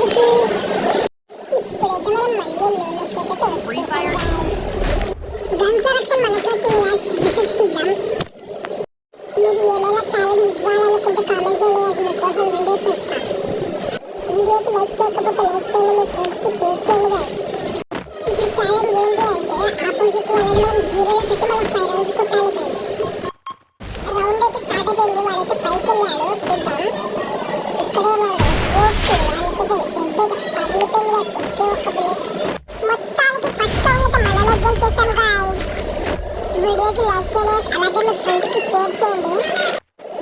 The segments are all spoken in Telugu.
ఇక్కడికి. ఇప్పుడైతే మనం మళ్ళీ ఫ్రీ ఫైర్ గన్ సెలక్షన్ మనకి వచ్చింది. మీరు ఏమైనా ఛాలెంజ్ ఇవ్వాలనుకుంటే కామెంట్ చేయండి, మీకోసం వీడియో చేస్తా. వీడియోకి లైక్ చేయకపోతే లైక్ చేయండి, మీ ఫ్రెండ్స్కి షేర్ చేయండి. ఇప్పుడు ఛాలెంజ్ ఏంటి అంటే ఆపోజిట్ వాళ్ళని మనం జీరోలో పెట్టి మనం 5 రౌండ్స్ కొట్టాలి. రౌండ్ అయితే స్టార్ట్ అయిపోయింది. వాడైతే పైకి వెళ్ళాడు, చూద్దాం. ఇక్కడే ఉన్నాడు. ఓకే, వానికి హెడ్ అయితే పగిలిపోయింది. ఒకే ఒక్క బుల్లెట్. మొత్తానికి ఫస్ట్ రౌండ్ అయితే మనమే గెలిచేసాం గాయ్స్. వీడియోకి లైక్ చేయండి, అలాగే మీ ఫ్రెండ్స్కి షేర్ చేయండి.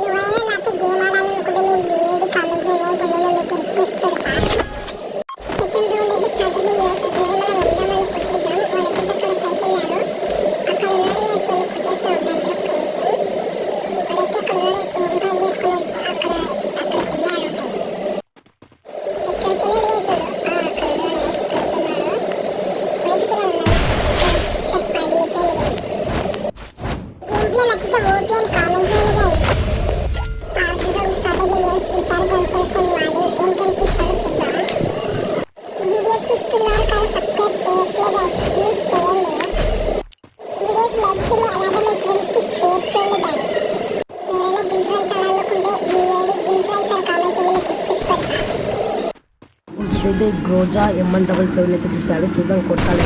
ఎవరైనా నాతో గేమ్ ఆడాలనుకుంటే మీరు యూఏడి కామెంట్ చేయండి, నేను మీకు రిక్వెస్ట్ పెడతా. సెకండ్ రౌండ్ అయితే స్టార్ట్ అయింది. అయితే గ్రోజా M177 అయితే తీశాడు, చూద్దాం కొట్టాలి.